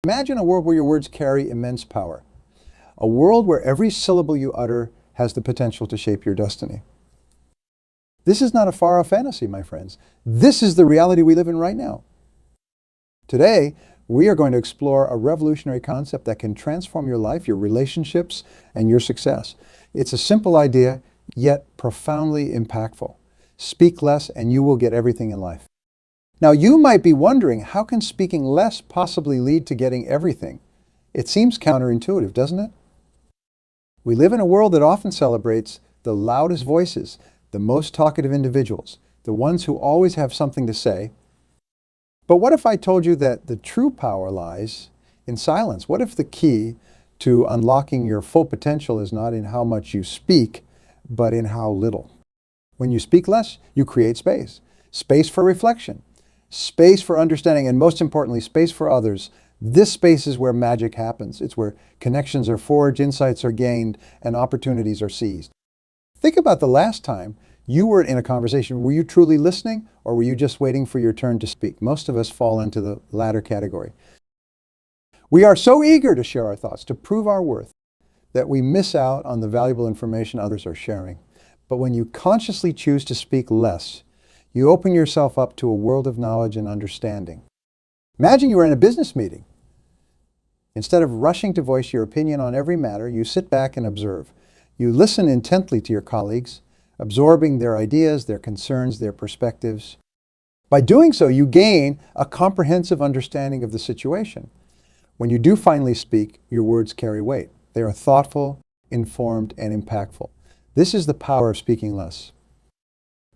Imagine a world where your words carry immense power. A world where every syllable you utter has the potential to shape your destiny. This is not a far-off fantasy, my friends. This is the reality we live in right now. Today, we are going to explore a revolutionary concept that can transform your life, your relationships, and your success. It's a simple idea, yet profoundly impactful. Speak less and you will get everything in life. Now, you might be wondering, how can speaking less possibly lead to getting everything? It seems counterintuitive, doesn't it? We live in a world that often celebrates the loudest voices, the most talkative individuals, the ones who always have something to say. But what if I told you that the true power lies in silence? What if the key to unlocking your full potential is not in how much you speak, but in how little? When you speak less, you create space. Space for reflection, space for understanding, and most importantly, space for others. This space is where magic happens. It's where connections are forged, insights are gained, and opportunities are seized. Think about the last time you were in a conversation. Were you truly listening, or were you just waiting for your turn to speak? Most of us fall into the latter category. We are so eager to share our thoughts, to prove our worth, that we miss out on the valuable information others are sharing. But when you consciously choose to speak less, you open yourself up to a world of knowledge and understanding. Imagine you were in a business meeting. Instead of rushing to voice your opinion on every matter, you sit back and observe. You listen intently to your colleagues, absorbing their ideas, their concerns, their perspectives. By doing so, you gain a comprehensive understanding of the situation. When you do finally speak, your words carry weight. They are thoughtful, informed, and impactful. This is the power of speaking less.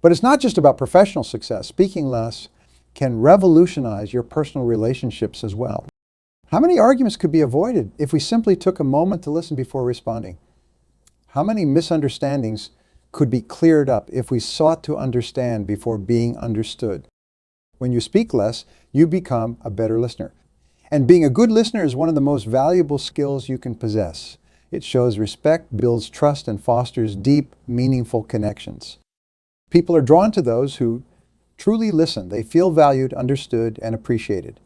But it's not just about professional success. Speaking less can revolutionize your personal relationships as well. How many arguments could be avoided if we simply took a moment to listen before responding? How many misunderstandings could be cleared up if we sought to understand before being understood? When you speak less, you become a better listener. And being a good listener is one of the most valuable skills you can possess. It shows respect, builds trust, and fosters deep, meaningful connections. People are drawn to those who truly listen. They feel valued, understood, and appreciated.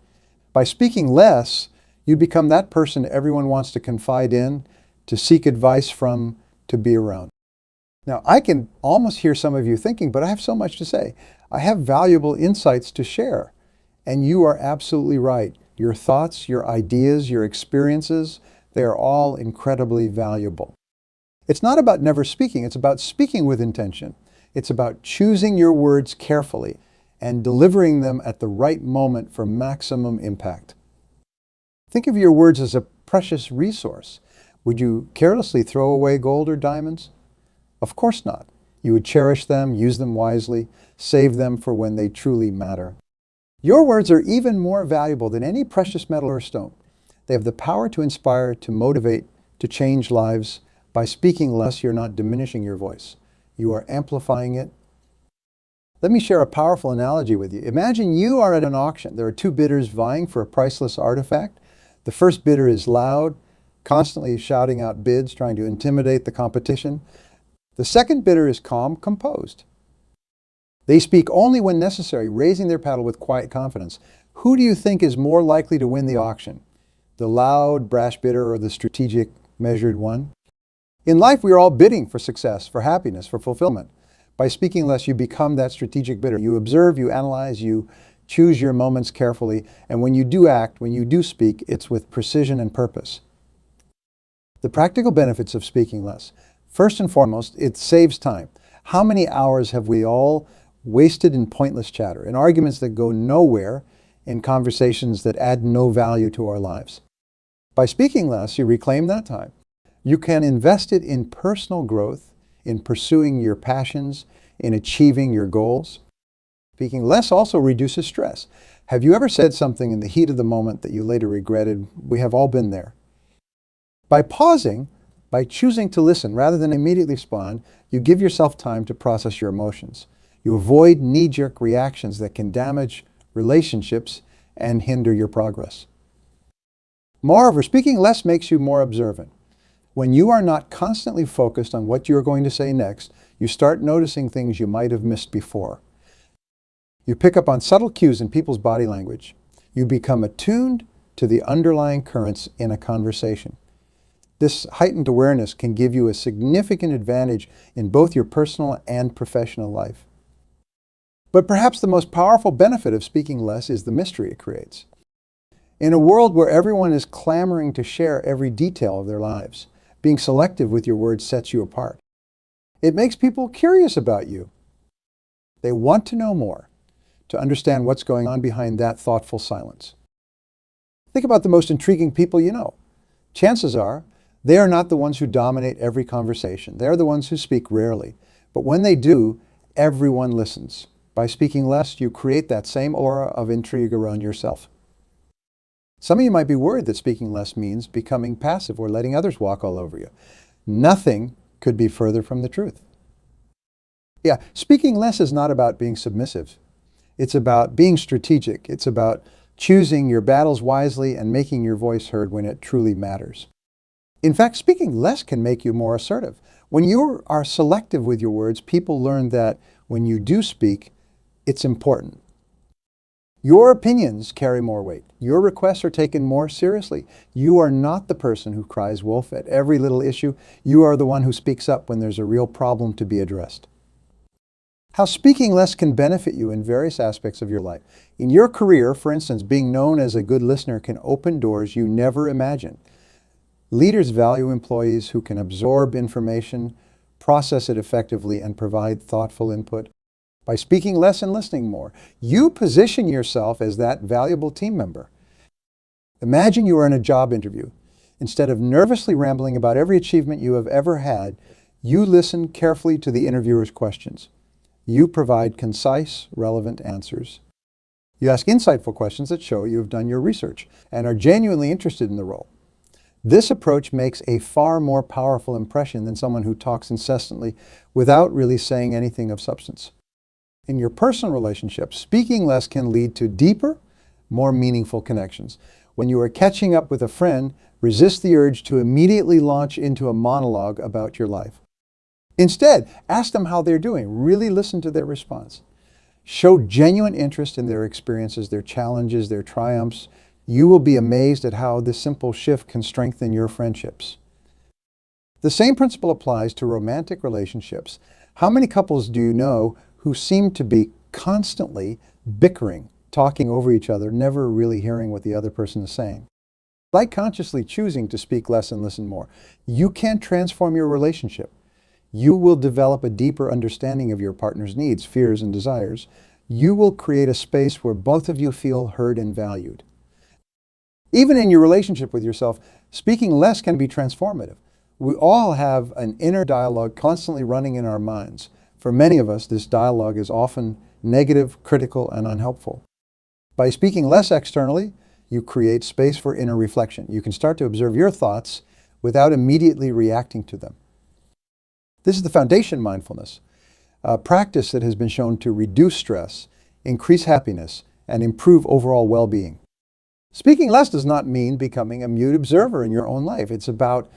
By speaking less, you become that person everyone wants to confide in, to seek advice from, to be around. Now, I can almost hear some of you thinking, but I have so much to say. I have valuable insights to share. And you are absolutely right. Your thoughts, your ideas, your experiences, they are all incredibly valuable. It's not about never speaking. It's about speaking with intention. It's about choosing your words carefully and delivering them at the right moment for maximum impact. Think of your words as a precious resource. Would you carelessly throw away gold or diamonds? Of course not. You would cherish them, use them wisely, save them for when they truly matter. Your words are even more valuable than any precious metal or stone. They have the power to inspire, to motivate, to change lives. By speaking less, you're not diminishing your voice. You are amplifying it. Let me share a powerful analogy with you. Imagine you are at an auction. There are two bidders vying for a priceless artifact. The first bidder is loud, constantly shouting out bids, trying to intimidate the competition. The second bidder is calm, composed. They speak only when necessary, raising their paddle with quiet confidence. Who do you think is more likely to win the auction? The loud, brash bidder or the strategic, measured one? In life, we are all bidding for success, for happiness, for fulfillment. By speaking less, you become that strategic bidder. You observe, you analyze, you choose your moments carefully, and when you do act, when you do speak, it's with precision and purpose. The practical benefits of speaking less. First and foremost, it saves time. How many hours have we all wasted in pointless chatter, in arguments that go nowhere, in conversations that add no value to our lives? By speaking less, you reclaim that time. You can invest it in personal growth, in pursuing your passions, in achieving your goals. Speaking less also reduces stress. Have you ever said something in the heat of the moment that you later regretted? We have all been there. By pausing, by choosing to listen rather than immediately respond, you give yourself time to process your emotions. You avoid knee-jerk reactions that can damage relationships and hinder your progress. Moreover, speaking less makes you more observant. When you are not constantly focused on what you're going to say next, you start noticing things you might have missed before. You pick up on subtle cues in people's body language. You become attuned to the underlying currents in a conversation. This heightened awareness can give you a significant advantage in both your personal and professional life. But perhaps the most powerful benefit of speaking less is the mystery it creates. In a world where everyone is clamoring to share every detail of their lives, being selective with your words sets you apart. It makes people curious about you. They want to know more, to understand what's going on behind that thoughtful silence. Think about the most intriguing people you know. Chances are, they are not the ones who dominate every conversation. They're the ones who speak rarely. But when they do, everyone listens. By speaking less, you create that same aura of intrigue around yourself. Some of you might be worried that speaking less means becoming passive or letting others walk all over you. Nothing could be further from the truth. Yeah, speaking less is not about being submissive. It's about being strategic. It's about choosing your battles wisely and making your voice heard when it truly matters. In fact, speaking less can make you more assertive. When you are selective with your words, people learn that when you do speak, it's important. Your opinions carry more weight. Your requests are taken more seriously. You are not the person who cries wolf at every little issue. You are the one who speaks up when there's a real problem to be addressed. How speaking less can benefit you in various aspects of your life. In your career, for instance, being known as a good listener can open doors you never imagined. Leaders value employees who can absorb information, process it effectively, and provide thoughtful input. By speaking less and listening more, you position yourself as that valuable team member. Imagine you are in a job interview. Instead of nervously rambling about every achievement you have ever had, you listen carefully to the interviewer's questions. You provide concise, relevant answers. You ask insightful questions that show you have done your research and are genuinely interested in the role. This approach makes a far more powerful impression than someone who talks incessantly without really saying anything of substance. In your personal relationships, speaking less can lead to deeper, more meaningful connections. When you are catching up with a friend, resist the urge to immediately launch into a monologue about your life. Instead, ask them how they're doing. Really listen to their response. Show genuine interest in their experiences, their challenges, their triumphs. You will be amazed at how this simple shift can strengthen your friendships. The same principle applies to romantic relationships. How many couples do you know who seem to be constantly bickering, talking over each other, never really hearing what the other person is saying? By consciously choosing to speak less and listen more, you can transform your relationship. You will develop a deeper understanding of your partner's needs, fears, and desires. You will create a space where both of you feel heard and valued. Even in your relationship with yourself, speaking less can be transformative. We all have an inner dialogue constantly running in our minds. For many of us, this dialogue is often negative, critical, and unhelpful. By speaking less externally, you create space for inner reflection. You can start to observe your thoughts without immediately reacting to them. This is the foundation mindfulness, a practice that has been shown to reduce stress, increase happiness, and improve overall well-being. Speaking less does not mean becoming a mute observer in your own life. It's about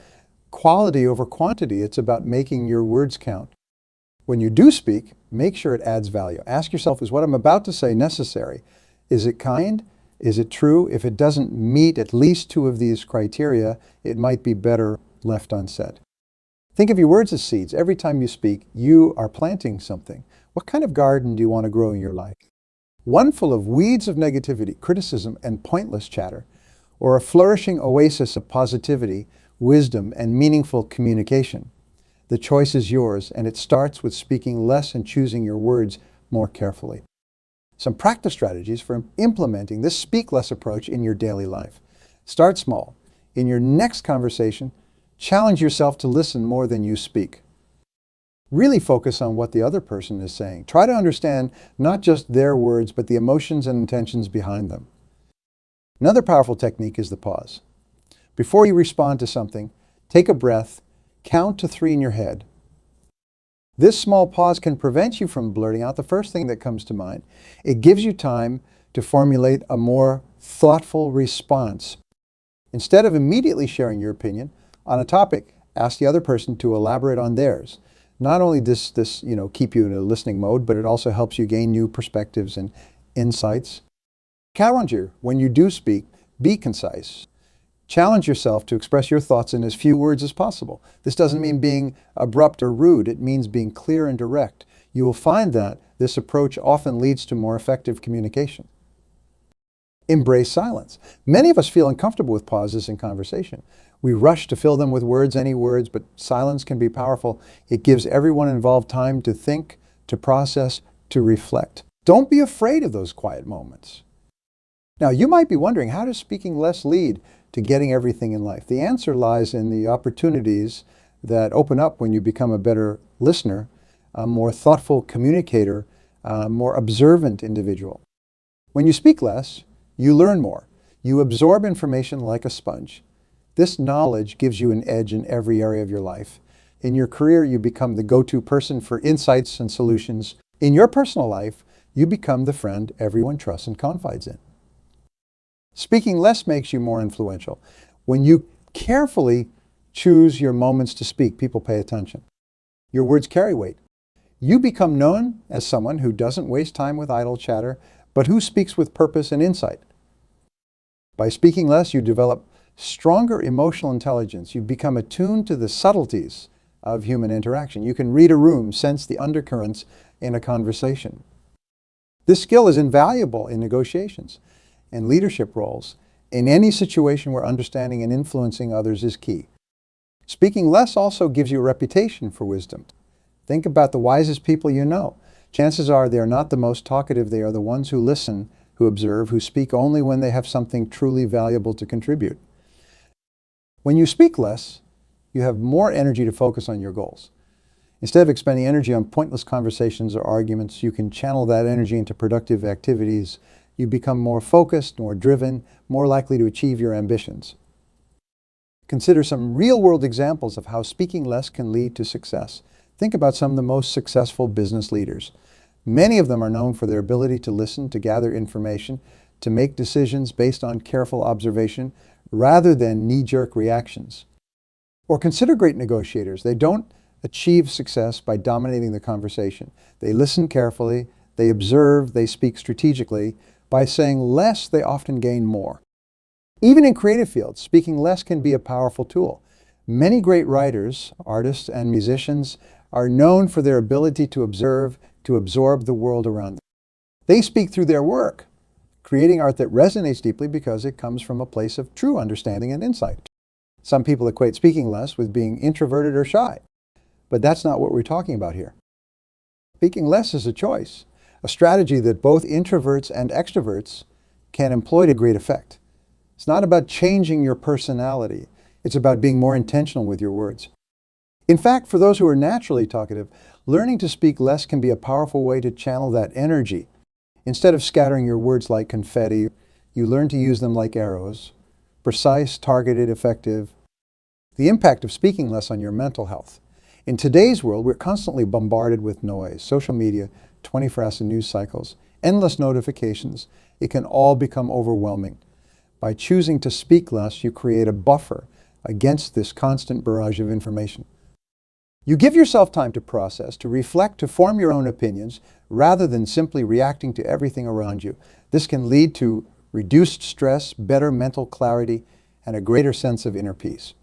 quality over quantity. It's about making your words count. When you do speak, make sure it adds value. Ask yourself, is what I'm about to say necessary? Is it kind? Is it true? If it doesn't meet at least two of these criteria, it might be better left unsaid. Think of your words as seeds. Every time you speak, you are planting something. What kind of garden do you want to grow in your life? One full of weeds of negativity, criticism, and pointless chatter, or a flourishing oasis of positivity, wisdom, and meaningful communication? The choice is yours, and it starts with speaking less and choosing your words more carefully. Some practice strategies for implementing this speak less approach in your daily life. Start small. In your next conversation, challenge yourself to listen more than you speak. Really focus on what the other person is saying. Try to understand not just their words, but the emotions and intentions behind them. Another powerful technique is the pause. Before you respond to something, take a breath, count to 3 in your head. This small pause can prevent you from blurting out the first thing that comes to mind. It gives you time to formulate a more thoughtful response. Instead of immediately sharing your opinion on a topic, ask the other person to elaborate on theirs. Not only does this keep you in a listening mode, but it also helps you gain new perspectives and insights. Challenge you when you do speak, Be concise. Challenge yourself to express your thoughts in as few words as possible. This doesn't mean being abrupt or rude. It means being clear and direct. You will find that this approach often leads to more effective communication. Embrace silence. Many of us feel uncomfortable with pauses in conversation. We rush to fill them with words, any words, but silence can be powerful. It gives everyone involved time to think, to process, to reflect. Don't be afraid of those quiet moments. Now, you might be wondering, how does speaking less lead to getting everything in life? The answer lies in the opportunities that open up when you become a better listener, a more thoughtful communicator, a more observant individual. When you speak less, you learn more. You absorb information like a sponge. This knowledge gives you an edge in every area of your life. In your career, you become the go-to person for insights and solutions. In your personal life, you become the friend everyone trusts and confides in. Speaking less makes you more influential. When you carefully choose your moments to speak, people pay attention. Your words carry weight. You become known as someone who doesn't waste time with idle chatter, but who speaks with purpose and insight. By speaking less, you develop stronger emotional intelligence. You become attuned to the subtleties of human interaction. You can read a room, sense the undercurrents in a conversation. This skill is invaluable in negotiations and leadership roles, in any situation where understanding and influencing others is key. Speaking less also gives you a reputation for wisdom. Think about the wisest people you know. Chances are they are not the most talkative. They are the ones who listen, who observe, who speak only when they have something truly valuable to contribute. When you speak less, you have more energy to focus on your goals. Instead of expending energy on pointless conversations or arguments, you can channel that energy into productive activities. You become more focused, more driven, more likely to achieve your ambitions. Consider some real-world examples of how speaking less can lead to success. Think about some of the most successful business leaders. Many of them are known for their ability to listen, to gather information, to make decisions based on careful observation, rather than knee-jerk reactions. Or consider great negotiators. They don't achieve success by dominating the conversation. They listen carefully, they observe, they speak strategically. By saying less, they often gain more. Even in creative fields, speaking less can be a powerful tool. Many great writers, artists, and musicians are known for their ability to observe, to absorb the world around them. They speak through their work, creating art that resonates deeply because it comes from a place of true understanding and insight. Some people equate speaking less with being introverted or shy, but that's not what we're talking about here. Speaking less is a choice, a strategy that both introverts and extroverts can employ to great effect. It's not about changing your personality. It's about being more intentional with your words. In fact, for those who are naturally talkative, learning to speak less can be a powerful way to channel that energy. Instead of scattering your words like confetti, you learn to use them like arrows, precise, targeted, effective. The impact of speaking less on your mental health. In today's world, we're constantly bombarded with noise, social media, 24-hour news cycles, endless notifications. It can all become overwhelming. By choosing to speak less, you create a buffer against this constant barrage of information. You give yourself time to process, to reflect, to form your own opinions, rather than simply reacting to everything around you. This can lead to reduced stress, better mental clarity, and a greater sense of inner peace.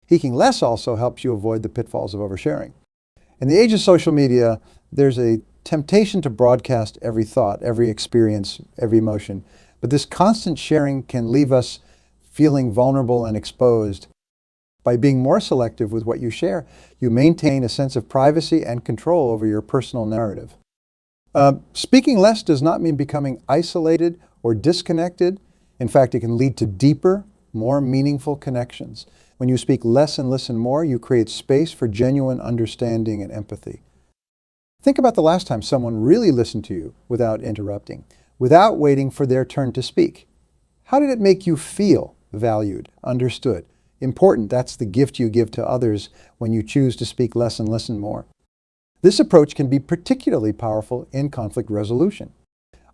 Speaking less also helps you avoid the pitfalls of oversharing. In the age of social media, there's a temptation to broadcast every thought, every experience, every emotion. But this constant sharing can leave us feeling vulnerable and exposed. By being more selective with what you share, you maintain a sense of privacy and control over your personal narrative. Speaking less does not mean becoming isolated or disconnected. In fact, it can lead to deeper, more meaningful connections. When you speak less and listen more, you create space for genuine understanding and empathy. Think about the last time someone really listened to you without interrupting, without waiting for their turn to speak. How did it make you feel valued, understood? Important, that's the gift you give to others when you choose to speak less and listen more. This approach can be particularly powerful in conflict resolution.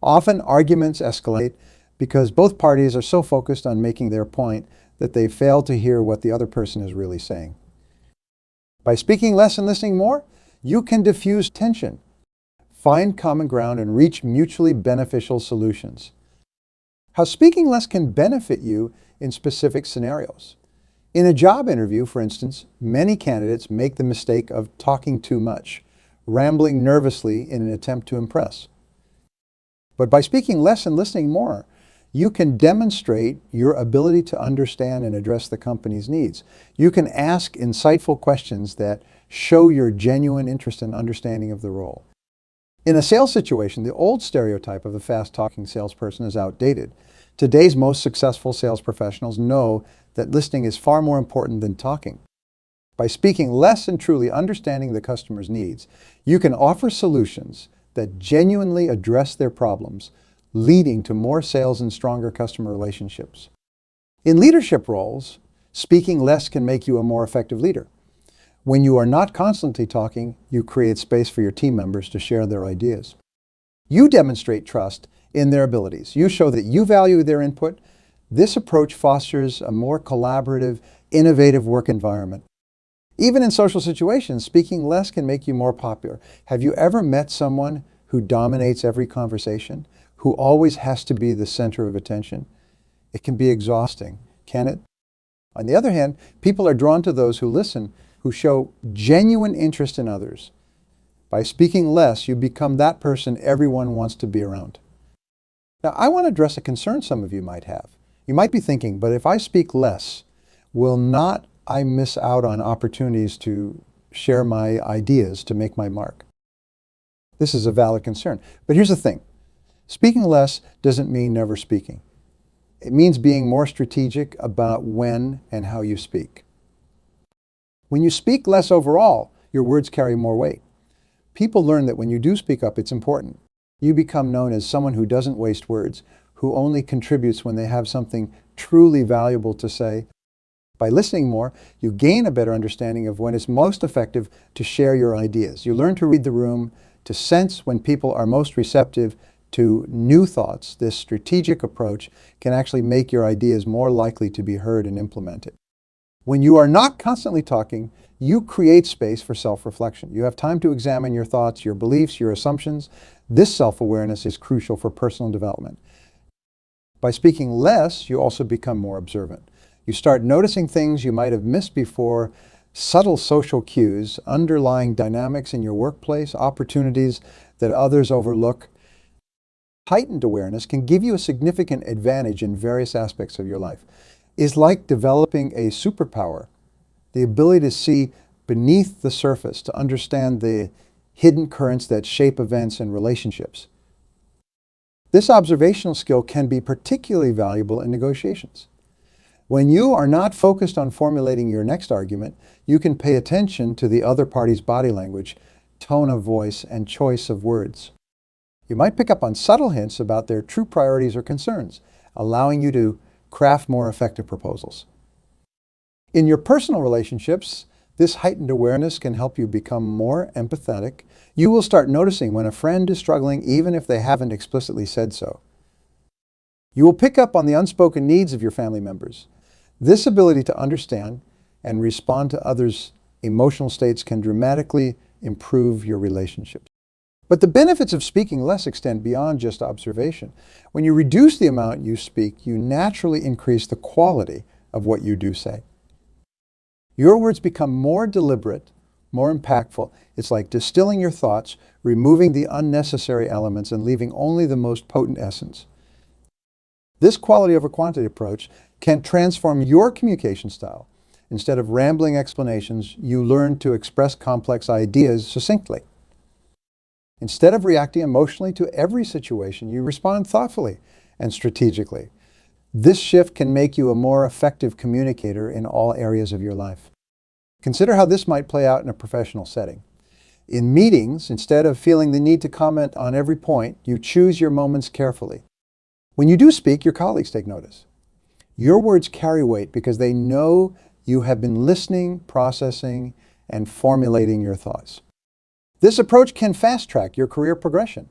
Often arguments escalate because both parties are so focused on making their point that they fail to hear what the other person is really saying. By speaking less and listening more, you can diffuse tension, find common ground, and reach mutually beneficial solutions. How speaking less can benefit you in specific scenarios. In a job interview, for instance, many candidates make the mistake of talking too much, rambling nervously in an attempt to impress. But by speaking less and listening more, you can demonstrate your ability to understand and address the company's needs. You can ask insightful questions that show your genuine interest and understanding of the role. In a sales situation, the old stereotype of the fast-talking salesperson is outdated. Today's most successful sales professionals know that listening is far more important than talking. By speaking less and truly understanding the customer's needs, you can offer solutions that genuinely address their problems, leading to more sales and stronger customer relationships. In leadership roles, speaking less can make you a more effective leader. When you are not constantly talking, you create space for your team members to share their ideas. You demonstrate trust in their abilities. You show that you value their input. This approach fosters a more collaborative, innovative work environment. Even in social situations, speaking less can make you more popular. Have you ever met someone who dominates every conversation, who always has to be the center of attention? It can be exhausting, can it? On the other hand, people are drawn to those who listen, who show genuine interest in others. By speaking less, you become that person everyone wants to be around. Now, I want to address a concern some of you might have. You might be thinking, but if I speak less, will not I miss out on opportunities to share my ideas, to make my mark? This is a valid concern. But here's the thing. Speaking less doesn't mean never speaking. It means being more strategic about when and how you speak. When you speak less overall, your words carry more weight. People learn that when you do speak up, it's important. You become known as someone who doesn't waste words, who only contributes when they have something truly valuable to say. By listening more, you gain a better understanding of when it's most effective to share your ideas. You learn to read the room, to sense when people are most receptive to new thoughts. This strategic approach can actually make your ideas more likely to be heard and implemented. When you are not constantly talking, you create space for self-reflection. You have time to examine your thoughts, your beliefs, your assumptions. This self-awareness is crucial for personal development. By speaking less, you also become more observant. You start noticing things you might have missed before, subtle social cues, underlying dynamics in your workplace, opportunities that others overlook. Heightened awareness can give you a significant advantage in various aspects of your life. It's like developing a superpower, the ability to see beneath the surface, to understand the hidden currents that shape events and relationships. This observational skill can be particularly valuable in negotiations. When you are not focused on formulating your next argument, you can pay attention to the other party's body language, tone of voice, and choice of words. You might pick up on subtle hints about their true priorities or concerns, allowing you to craft more effective proposals. In your personal relationships, this heightened awareness can help you become more empathetic. You will start noticing when a friend is struggling, even if they haven't explicitly said so. You will pick up on the unspoken needs of your family members. This ability to understand and respond to others' emotional states can dramatically improve your relationships. But the benefits of speaking less extend beyond just observation. When you reduce the amount you speak, you naturally increase the quality of what you do say. Your words become more deliberate, more impactful. It's like distilling your thoughts, removing the unnecessary elements, and leaving only the most potent essence. This quality over quantity approach can transform your communication style. Instead of rambling explanations, you learn to express complex ideas succinctly. Instead of reacting emotionally to every situation, you respond thoughtfully and strategically. This shift can make you a more effective communicator in all areas of your life. Consider how this might play out in a professional setting. In meetings, instead of feeling the need to comment on every point, you choose your moments carefully. When you do speak, your colleagues take notice. Your words carry weight because they know you have been listening, processing, and formulating your thoughts. This approach can fast-track your career progression.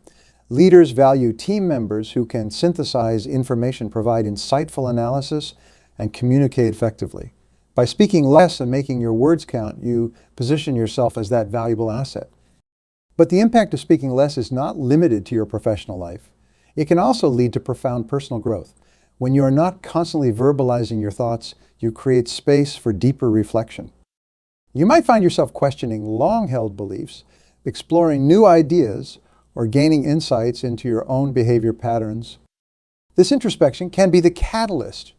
Leaders value team members who can synthesize information, provide insightful analysis, and communicate effectively. By speaking less and making your words count, you position yourself as that valuable asset. But the impact of speaking less is not limited to your professional life. It can also lead to profound personal growth. When you are not constantly verbalizing your thoughts, you create space for deeper reflection. You might find yourself questioning long-held beliefs, exploring new ideas, or gaining insights into your own behavior patterns. This introspection can be the catalyst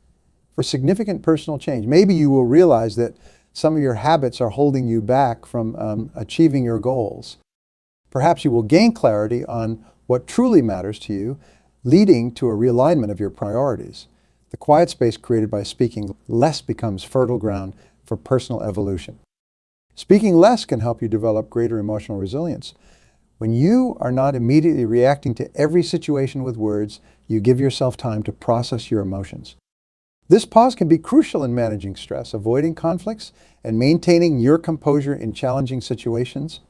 for significant personal change. Maybe you will realize that some of your habits are holding you back from achieving your goals. Perhaps you will gain clarity on what truly matters to you, leading to a realignment of your priorities. The quiet space created by speaking less becomes fertile ground for personal evolution. Speaking less can help you develop greater emotional resilience. When you are not immediately reacting to every situation with words, you give yourself time to process your emotions. This pause can be crucial in managing stress, avoiding conflicts, and maintaining your composure in challenging situations.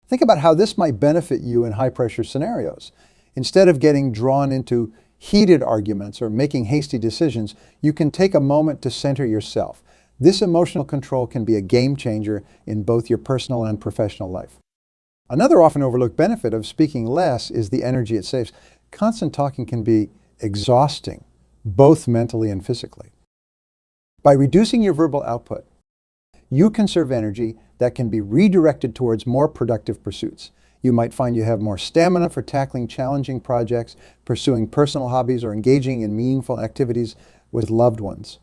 Think about how this might benefit you in high-pressure scenarios. Instead of getting drawn into heated arguments or making hasty decisions, you can take a moment to center yourself. This emotional control can be a game changer in both your personal and professional life. Another often overlooked benefit of speaking less is the energy it saves. Constant talking can be exhausting, both mentally and physically. By reducing your verbal output, you conserve energy that can be redirected towards more productive pursuits. You might find you have more stamina for tackling challenging projects, pursuing personal hobbies, or engaging in meaningful activities with loved ones.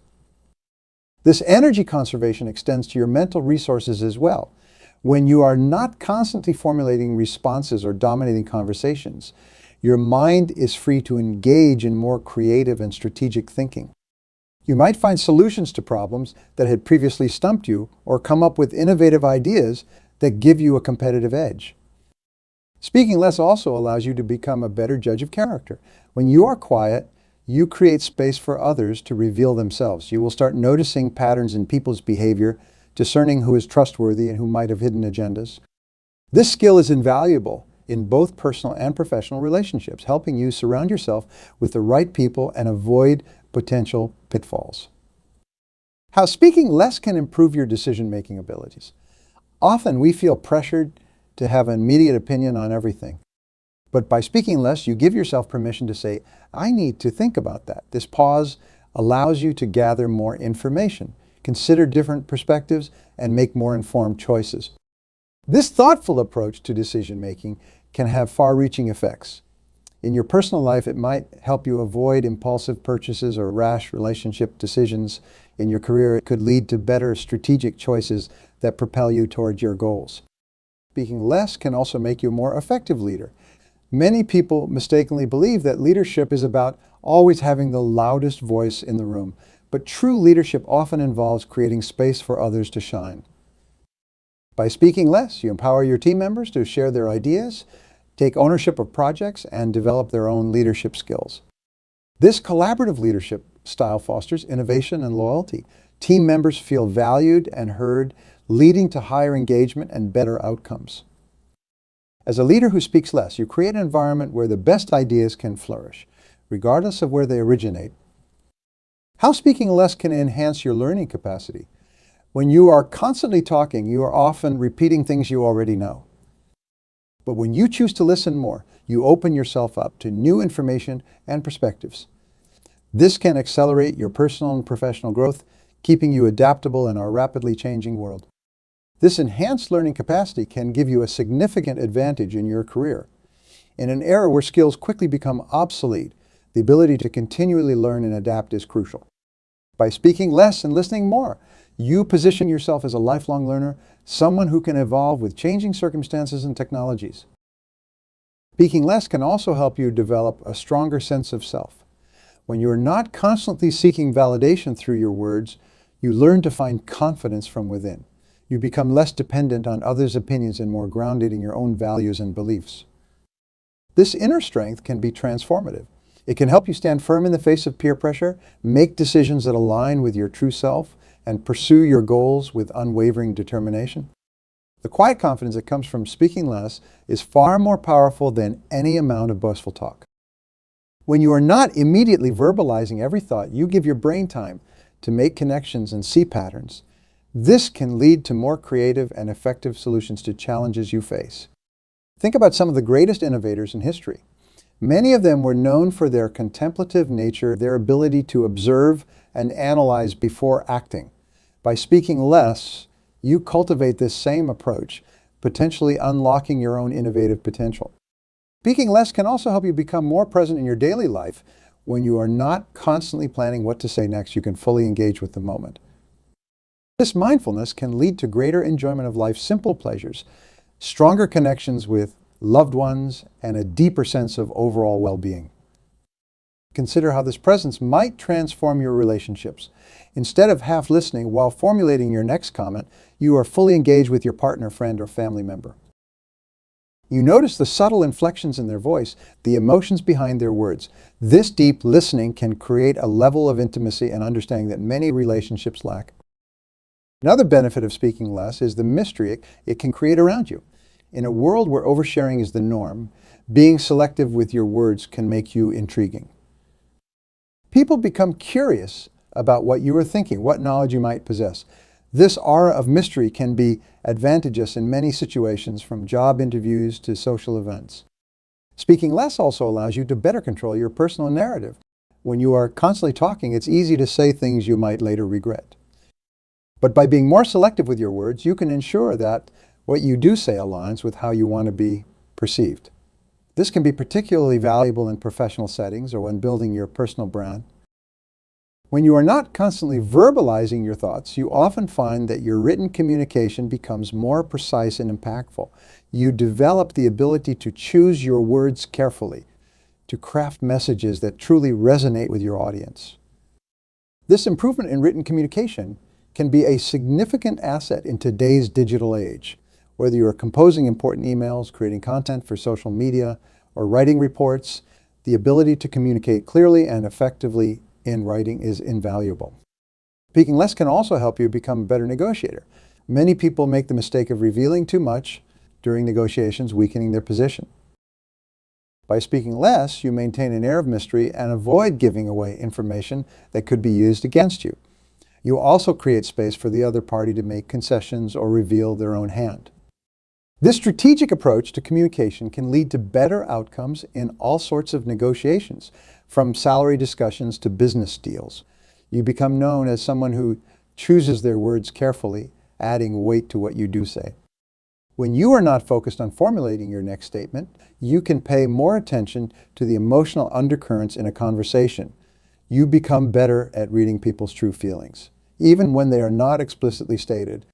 This energy conservation extends to your mental resources as well. When you are not constantly formulating responses or dominating conversations, your mind is free to engage in more creative and strategic thinking. You might find solutions to problems that had previously stumped you, or come up with innovative ideas that give you a competitive edge. Speaking less also allows you to become a better judge of character. When you are quiet, you create space for others to reveal themselves. You will start noticing patterns in people's behavior, discerning who is trustworthy and who might have hidden agendas. This skill is invaluable in both personal and professional relationships, helping you surround yourself with the right people and avoid potential pitfalls. How speaking less can improve your decision-making abilities. Often we feel pressured to have an immediate opinion on everything. But by speaking less, you give yourself permission to say, I need to think about that. This pause allows you to gather more information, consider different perspectives, and make more informed choices. This thoughtful approach to decision-making can have far-reaching effects. In your personal life, it might help you avoid impulsive purchases or rash relationship decisions. In your career, it could lead to better strategic choices that propel you towards your goals. Speaking less can also make you a more effective leader. Many people mistakenly believe that leadership is about always having the loudest voice in the room, but true leadership often involves creating space for others to shine. By speaking less, you empower your team members to share their ideas, take ownership of projects, and develop their own leadership skills. This collaborative leadership style fosters innovation and loyalty. Team members feel valued and heard, leading to higher engagement and better outcomes. As a leader who speaks less, you create an environment where the best ideas can flourish, regardless of where they originate. How speaking less can enhance your learning capacity. When you are constantly talking, you are often repeating things you already know. But when you choose to listen more, you open yourself up to new information and perspectives. This can accelerate your personal and professional growth, keeping you adaptable in our rapidly changing world. This enhanced learning capacity can give you a significant advantage in your career. In an era where skills quickly become obsolete, the ability to continually learn and adapt is crucial. By speaking less and listening more, you position yourself as a lifelong learner, someone who can evolve with changing circumstances and technologies. Speaking less can also help you develop a stronger sense of self. When you are not constantly seeking validation through your words, you learn to find confidence from within. You become less dependent on others' opinions and more grounded in your own values and beliefs. This inner strength can be transformative. It can help you stand firm in the face of peer pressure, make decisions that align with your true self, and pursue your goals with unwavering determination. The quiet confidence that comes from speaking less is far more powerful than any amount of boastful talk. When you are not immediately verbalizing every thought, you give your brain time to make connections and see patterns. This can lead to more creative and effective solutions to challenges you face. Think about some of the greatest innovators in history. Many of them were known for their contemplative nature, their ability to observe and analyze before acting. By speaking less, you cultivate this same approach, potentially unlocking your own innovative potential. Speaking less can also help you become more present in your daily life. When you are not constantly planning what to say next, you can fully engage with the moment. This mindfulness can lead to greater enjoyment of life's simple pleasures, stronger connections with loved ones, and a deeper sense of overall well-being. Consider how this presence might transform your relationships. Instead of half listening while formulating your next comment, you are fully engaged with your partner, friend, or family member. You notice the subtle inflections in their voice, the emotions behind their words. This deep listening can create a level of intimacy and understanding that many relationships lack. Another benefit of speaking less is the mystery it can create around you. In a world where oversharing is the norm, being selective with your words can make you intriguing. People become curious about what you are thinking, what knowledge you might possess. This aura of mystery can be advantageous in many situations, from job interviews to social events. Speaking less also allows you to better control your personal narrative. When you are constantly talking, it's easy to say things you might later regret. But by being more selective with your words, you can ensure that what you do say aligns with how you want to be perceived. This can be particularly valuable in professional settings or when building your personal brand. When you are not constantly verbalizing your thoughts, you often find that your written communication becomes more precise and impactful. You develop the ability to choose your words carefully, to craft messages that truly resonate with your audience. This improvement in written communication can be a significant asset in today's digital age. Whether you are composing important emails, creating content for social media, or writing reports, the ability to communicate clearly and effectively in writing is invaluable. Speaking less can also help you become a better negotiator. Many people make the mistake of revealing too much during negotiations, weakening their position. By speaking less, you maintain an air of mystery and avoid giving away information that could be used against you. You also create space for the other party to make concessions or reveal their own hand. This strategic approach to communication can lead to better outcomes in all sorts of negotiations, from salary discussions to business deals. You become known as someone who chooses their words carefully, adding weight to what you do say. When you are not focused on formulating your next statement, you can pay more attention to the emotional undercurrents in a conversation. You become better at reading people's true feelings, even when they are not explicitly stated.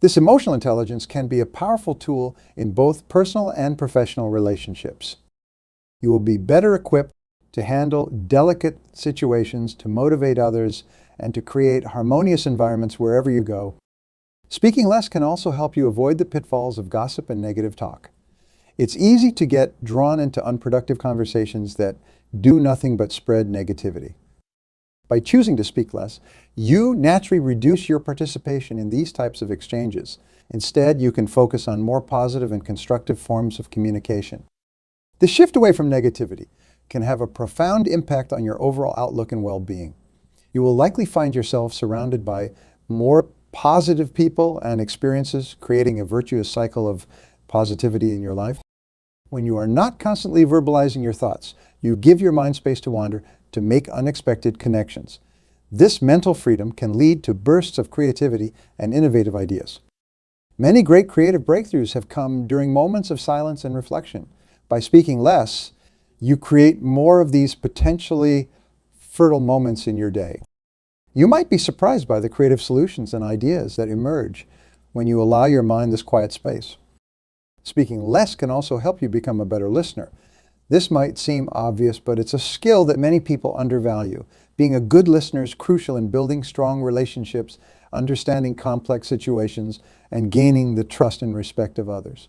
This emotional intelligence can be a powerful tool in both personal and professional relationships. You will be better equipped to handle delicate situations, to motivate others, and to create harmonious environments wherever you go. Speaking less can also help you avoid the pitfalls of gossip and negative talk. It's easy to get drawn into unproductive conversations that do nothing but spread negativity. By choosing to speak less, you naturally reduce your participation in these types of exchanges. Instead, you can focus on more positive and constructive forms of communication. The shift away from negativity can have a profound impact on your overall outlook and well-being. You will likely find yourself surrounded by more positive people and experiences, creating a virtuous cycle of positivity in your life. When you are not constantly verbalizing your thoughts, you give your mind space to wander, to make unexpected connections. This mental freedom can lead to bursts of creativity and innovative ideas. Many great creative breakthroughs have come during moments of silence and reflection. By speaking less, you create more of these potentially fertile moments in your day. You might be surprised by the creative solutions and ideas that emerge when you allow your mind this quiet space. Speaking less can also help you become a better listener. This might seem obvious, but it's a skill that many people undervalue. Being a good listener is crucial in building strong relationships, understanding complex situations, and gaining the trust and respect of others.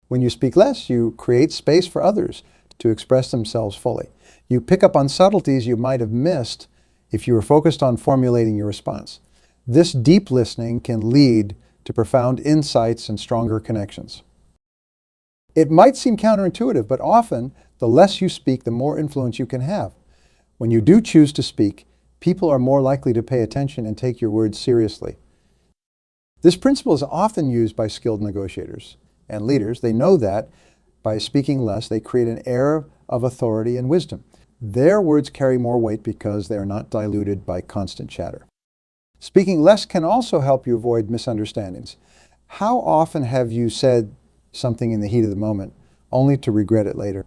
When you speak less, you create space for others to express themselves fully. You pick up on subtleties you might have missed if you were focused on formulating your response. This deep listening can lead to profound insights and stronger connections. It might seem counterintuitive, but often the less you speak, the more influence you can have. When you do choose to speak, people are more likely to pay attention and take your words seriously. This principle is often used by skilled negotiators and leaders. They know that by speaking less, they create an air of authority and wisdom. Their words carry more weight because they are not diluted by constant chatter. Speaking less can also help you avoid misunderstandings. How often have you said something in the heat of the moment, only to regret it later?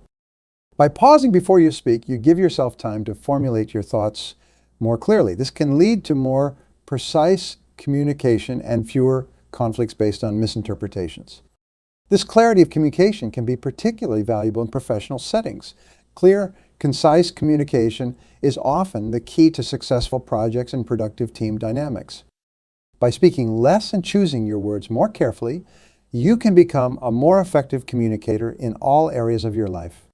By pausing before you speak, you give yourself time to formulate your thoughts more clearly. This can lead to more precise communication and fewer conflicts based on misinterpretations. This clarity of communication can be particularly valuable in professional settings. Clear, concise communication is often the key to successful projects and productive team dynamics. By speaking less and choosing your words more carefully, you can become a more effective communicator in all areas of your life.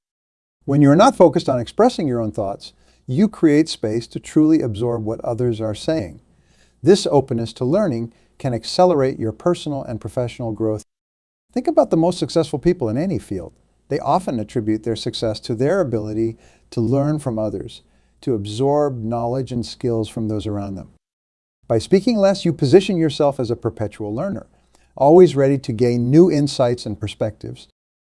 When you're not focused on expressing your own thoughts, you create space to truly absorb what others are saying. This openness to learning can accelerate your personal and professional growth. Think about the most successful people in any field. They often attribute their success to their ability to learn from others, to absorb knowledge and skills from those around them. By speaking less, you position yourself as a perpetual learner, always ready to gain new insights and perspectives.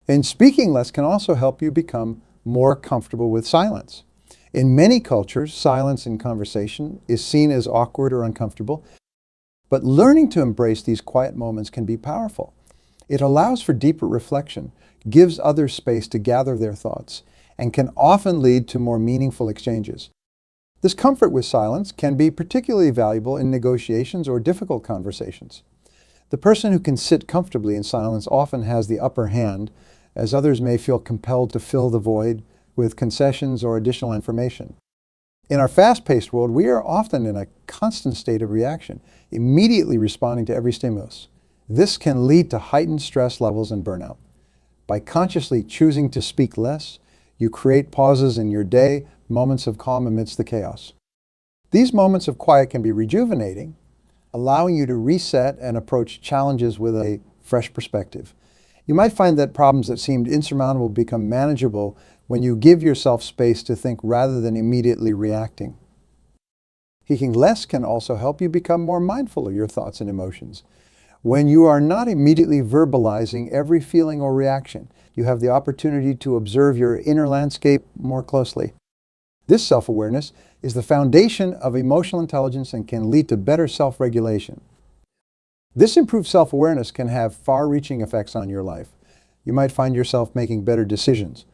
And speaking less can also help you become more comfortable with silence. In many cultures, silence in conversation is seen as awkward or uncomfortable, but learning to embrace these quiet moments can be powerful. It allows for deeper reflection, gives others space to gather their thoughts, and can often lead to more meaningful exchanges. This comfort with silence can be particularly valuable in negotiations or difficult conversations. The person who can sit comfortably in silence often has the upper hand, as others may feel compelled to fill the void with concessions or additional information. In our fast-paced world, we are often in a constant state of reaction, immediately responding to every stimulus. This can lead to heightened stress levels and burnout. By consciously choosing to speak less, you create pauses in your day, moments of calm amidst the chaos. These moments of quiet can be rejuvenating, allowing you to reset and approach challenges with a fresh perspective. You might find that problems that seemed insurmountable become manageable when you give yourself space to think rather than immediately reacting. Speaking less can also help you become more mindful of your thoughts and emotions. When you are not immediately verbalizing every feeling or reaction, you have the opportunity to observe your inner landscape more closely. This self-awareness is the foundation of emotional intelligence and can lead to better self-regulation. This improved self-awareness can have far-reaching effects on your life. You might find yourself making better decisions,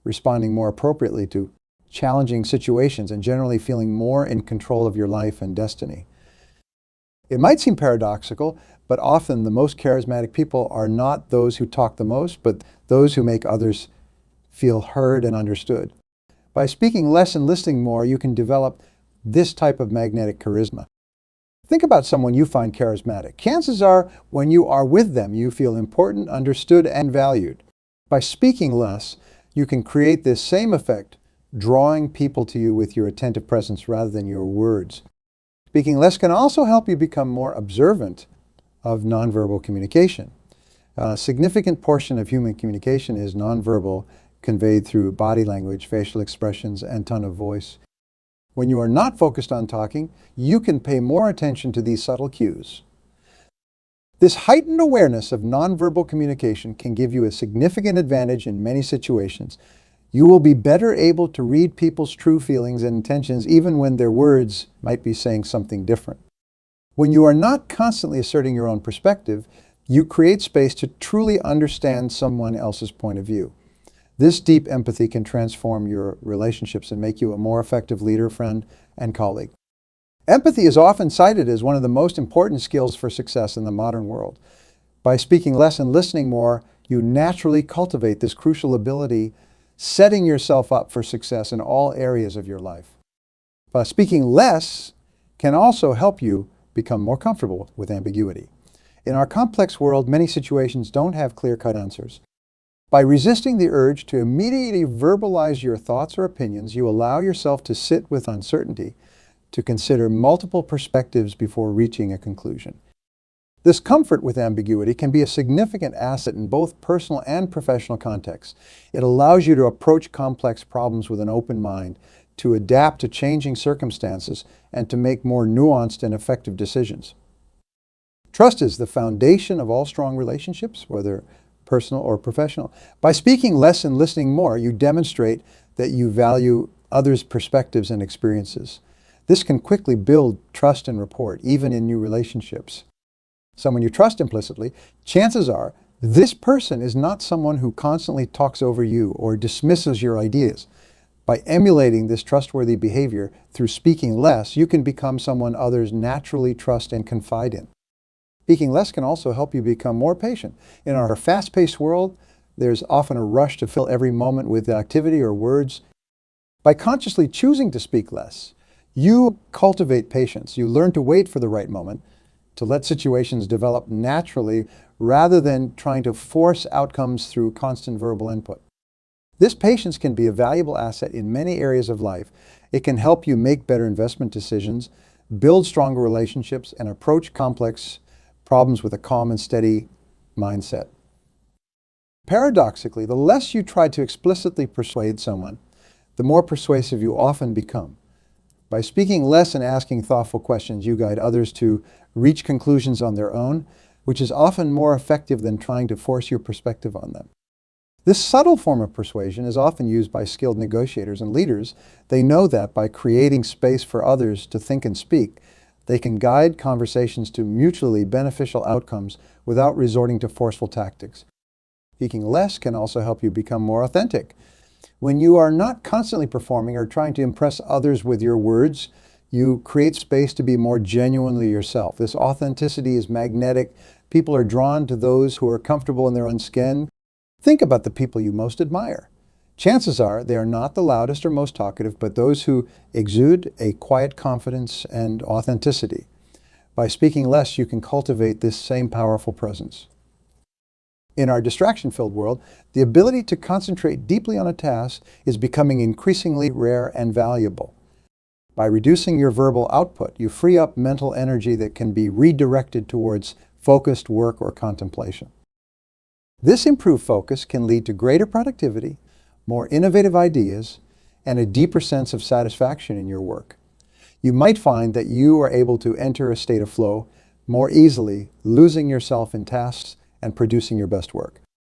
responding more appropriately to challenging situations, and generally feeling more in control of your life and destiny. It might seem paradoxical, but often the most charismatic people are not those who talk the most, but those who make others feel heard and understood. By speaking less and listening more, you can develop this type of magnetic charisma. Think about someone you find charismatic. Chances are, when you are with them, you feel important, understood, and valued. By speaking less, you can create this same effect, drawing people to you with your attentive presence rather than your words. Speaking less can also help you become more observant of nonverbal communication. A significant portion of human communication is nonverbal, conveyed through body language, facial expressions, and tone of voice. When you are not focused on talking, you can pay more attention to these subtle cues. This heightened awareness of nonverbal communication can give you a significant advantage in many situations. You will be better able to read people's true feelings and intentions even when their words might be saying something different. When you are not constantly asserting your own perspective, you create space to truly understand someone else's point of view. This deep empathy can transform your relationships and make you a more effective leader, friend, and colleague. Empathy is often cited as one of the most important skills for success in the modern world. By speaking less and listening more, you naturally cultivate this crucial ability, setting yourself up for success in all areas of your life. But speaking less can also help you become more comfortable with ambiguity. In our complex world, many situations don't have clear-cut answers. By resisting the urge to immediately verbalize your thoughts or opinions, you allow yourself to sit with uncertainty, to consider multiple perspectives before reaching a conclusion. This comfort with ambiguity can be a significant asset in both personal and professional contexts. It allows you to approach complex problems with an open mind, to adapt to changing circumstances, and to make more nuanced and effective decisions. Trust is the foundation of all strong relationships, whether personal or professional. By speaking less and listening more, you demonstrate that you value others' perspectives and experiences. This can quickly build trust and rapport, even in new relationships. So when you trust implicitly, chances are this person is not someone who constantly talks over you or dismisses your ideas. By emulating this trustworthy behavior through speaking less, you can become someone others naturally trust and confide in. Speaking less can also help you become more patient. In our fast-paced world, there's often a rush to fill every moment with activity or words. By consciously choosing to speak less, you cultivate patience. You learn to wait for the right moment, to let situations develop naturally rather than trying to force outcomes through constant verbal input. This patience can be a valuable asset in many areas of life. It can help you make better investment decisions, build stronger relationships, and approach complex problems with a calm and steady mindset. Paradoxically, the less you try to explicitly persuade someone, the more persuasive you often become. By speaking less and asking thoughtful questions, you guide others to reach conclusions on their own, which is often more effective than trying to force your perspective on them. This subtle form of persuasion is often used by skilled negotiators and leaders. They know that by creating space for others to think and speak, they can guide conversations to mutually beneficial outcomes without resorting to forceful tactics. Speaking less can also help you become more authentic. When you are not constantly performing or trying to impress others with your words, you create space to be more genuinely yourself. This authenticity is magnetic. People are drawn to those who are comfortable in their own skin. Think about the people you most admire. Chances are they are not the loudest or most talkative, but those who exude a quiet confidence and authenticity. By speaking less, you can cultivate this same powerful presence. In our distraction-filled world, the ability to concentrate deeply on a task is becoming increasingly rare and valuable. By reducing your verbal output, you free up mental energy that can be redirected towards focused work or contemplation. This improved focus can lead to greater productivity, more innovative ideas, and a deeper sense of satisfaction in your work. You might find that you are able to enter a state of flow more easily, losing yourself in tasks and producing your best work.